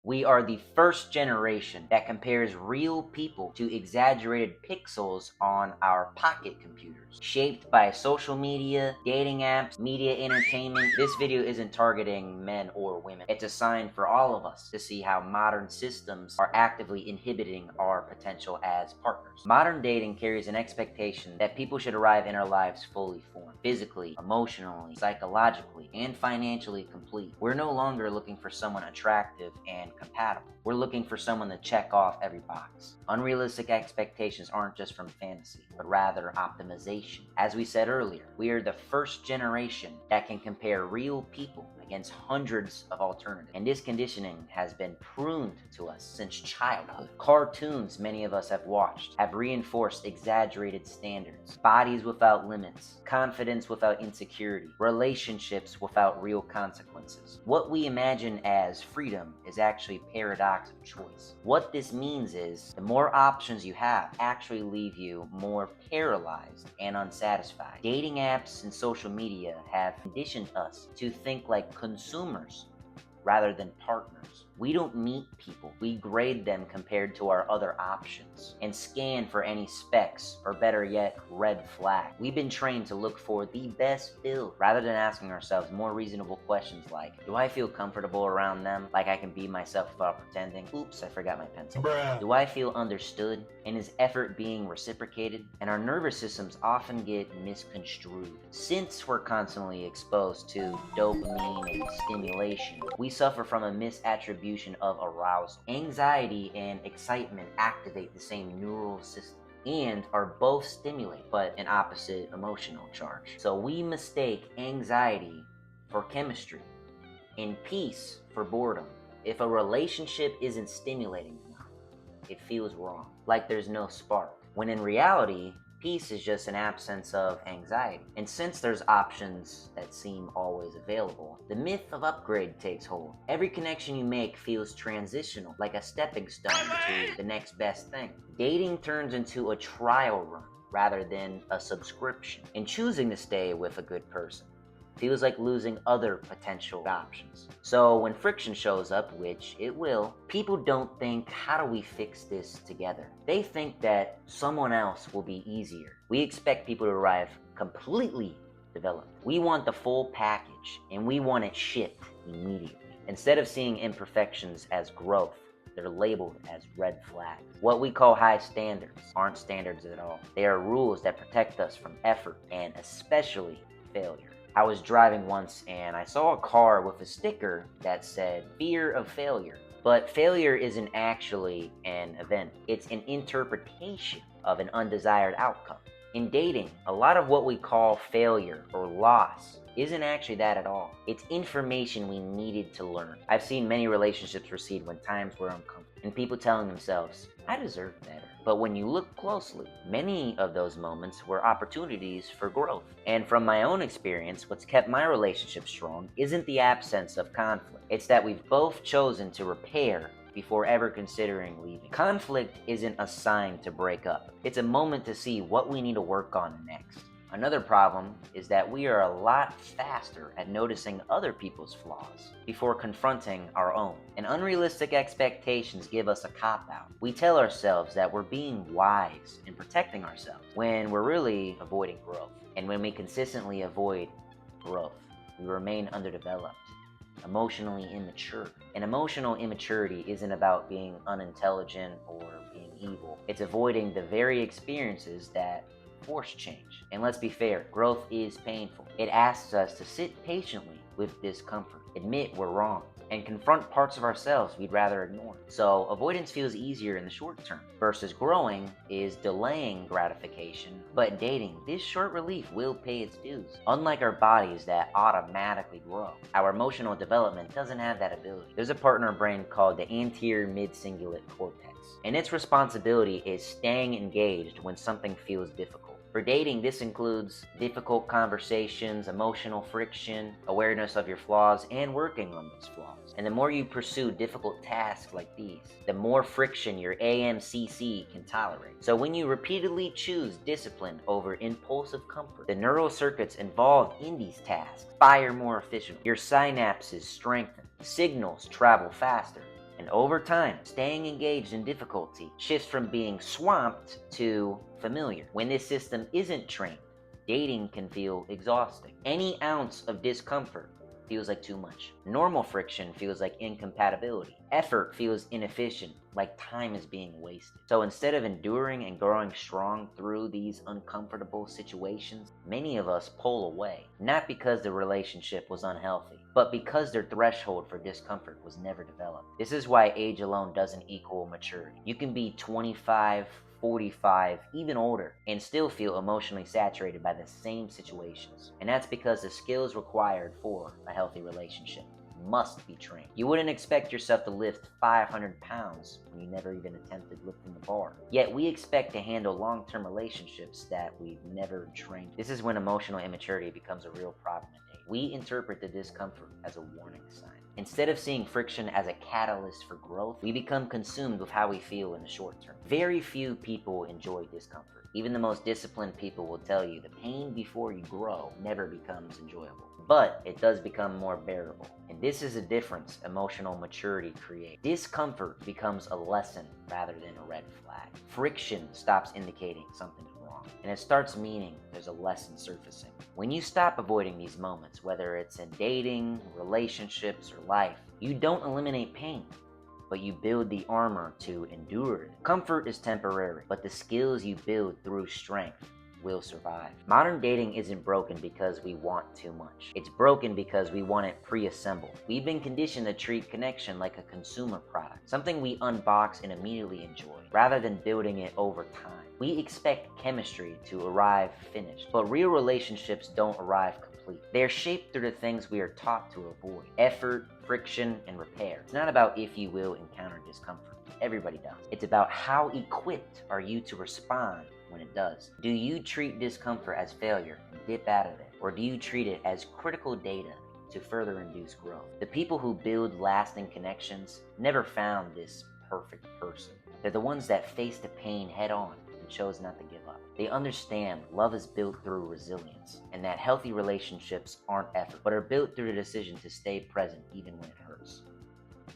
We are the first generation that compares real people to exaggerated pixels on our pocket computers. Shaped by social media, dating apps, media entertainment, this video isn't targeting men or women. It's a sign for all of us to see how modern systems are actively inhibiting our potential as partners. Modern dating carries an expectation that people should arrive in our lives fully formed, physically, emotionally, psychologically, and financially complete. We're no longer looking for someone attractive and compatible. We're looking for someone to check off every box. Unrealistic expectations aren't just from fantasy, but rather optimization. As we said earlier, we are the first generation that can compare real people against hundreds of alternatives. And this conditioning has been pruned to us since childhood. Cartoons many of us have watched have reinforced exaggerated standards, bodies without limits, confidence without insecurity, relationships without real consequences. What we imagine as freedom is actually paradox of choice. What this means is the more options you have actually leave you more paralyzed and unsatisfied. Dating apps and social media have conditioned us to think like consumers rather than partners. We don't meet people, we grade them compared to our other options and scan for any specks, or better yet, red flags. We've been trained to look for the best build rather than asking ourselves more reasonable questions like, do I feel comfortable around them? Like I can be myself without pretending? Oops, I forgot my pencil. Bruh. Do I feel understood? And is effort being reciprocated? And our nervous systems often get misconstrued. Since we're constantly exposed to dopamine and stimulation, we suffer from a misattribution of arousal. Anxiety and excitement activate the same neural system and are both stimulated, but an opposite emotional charge. So we mistake anxiety for chemistry and peace for boredom. If a relationship isn't stimulating enough, it feels wrong, like there's no spark, when in reality, peace is just an absence of anxiety. And since there's options that seem always available, the myth of upgrade takes hold. Every connection you make feels transitional, like a stepping stone to the next best thing. Dating turns into a trial run rather than a subscription. And choosing to stay with a good person feels like losing other potential options. So when friction shows up, which it will, people don't think, how do we fix this together? They think that someone else will be easier. We expect people to arrive completely developed. We want the full package, and we want it shipped immediately. Instead of seeing imperfections as growth, they're labeled as red flags. What we call high standards aren't standards at all. They are rules that protect us from effort and especially failure. I was driving once and I saw a car with a sticker that said, fear of failure. But failure isn't actually an event. It's an interpretation of an undesired outcome. In dating, a lot of what we call failure or loss isn't actually that at all. It's information we needed to learn. I've seen many relationships recede when times were uncomfortable, and people telling themselves, I deserve better. But when you look closely, many of those moments were opportunities for growth. And from my own experience, what's kept my relationship strong isn't the absence of conflict. It's that we've both chosen to repair before ever considering leaving. Conflict isn't a sign to break up. It's a moment to see what we need to work on next. Another problem is that we are a lot faster at noticing other people's flaws before confronting our own. And unrealistic expectations give us a cop-out. We tell ourselves that we're being wise and protecting ourselves when we're really avoiding growth. And when we consistently avoid growth, we remain underdeveloped, emotionally immature. And emotional immaturity isn't about being unintelligent or being evil. It's avoiding the very experiences that force change. And let's be fair, growth is painful. It asks us to sit patiently with discomfort, admit we're wrong, and confront parts of ourselves we'd rather ignore. So avoidance feels easier in the short term, versus growing is delaying gratification. But in dating, this short relief will pay its dues. Unlike our bodies that automatically grow, our emotional development doesn't have that ability. There's a part in our brain called the anterior mid-cingulate cortex, and its responsibility is staying engaged when something feels difficult. For dating, this includes difficult conversations, emotional friction, awareness of your flaws, and working on those flaws. And the more you pursue difficult tasks like these, the more friction your AMCC can tolerate. So when you repeatedly choose discipline over impulsive comfort, the neural circuits involved in these tasks fire more efficiently. Your synapses strengthen, signals travel faster, And over time, staying engaged in difficulty shifts from being swamped to familiar. When this system isn't trained, dating can feel exhausting. Any ounce of discomfort feels like too much. Normal friction feels like incompatibility. Effort feels inefficient, like time is being wasted. So instead of enduring and growing strong through these uncomfortable situations, many of us pull away, not because the relationship was unhealthy, but because their threshold for discomfort was never developed. This is why age alone doesn't equal maturity. You can be 25, 45, even older, and still feel emotionally saturated by the same situations. And that's because the skills required for a healthy relationship must be trained. You wouldn't expect yourself to lift 500 pounds when you never even attempted lifting the bar. Yet we expect to handle long-term relationships that we've never trained. This is when emotional immaturity becomes a real problem in dating. We interpret the discomfort as a warning sign. Instead of seeing friction as a catalyst for growth, we become consumed with how we feel in the short term. Very few people enjoy discomfort. Even the most disciplined people will tell you the pain before you grow never becomes enjoyable. But it does become more bearable. And this is a difference emotional maturity creates. Discomfort becomes a lesson rather than a red flag. Friction stops indicating something's wrong, and it starts meaning there's a lesson surfacing. When you stop avoiding these moments, whether it's in dating, relationships, or life, you don't eliminate pain, but you build the armor to endure it. Comfort is temporary, but the skills you build through strength will survive. Modern dating isn't broken because we want too much. It's broken because we want it pre-assembled. We've been conditioned to treat connection like a consumer product, something we unbox and immediately enjoy, rather than building it over time. We expect chemistry to arrive finished, but real relationships don't arrive complete. They're shaped through the things we are taught to avoid: effort, friction, and repair. It's not about if you will encounter discomfort. Everybody does. It's about how equipped are you to respond when it does. Do you treat discomfort as failure and dip out of it? Or do you treat it as critical data to further induce growth? The people who build lasting connections never found this perfect person. They're the ones that faced the pain head on and chose not to give up. They understand love is built through resilience, and that healthy relationships aren't effort, but are built through the decision to stay present even when it hurts.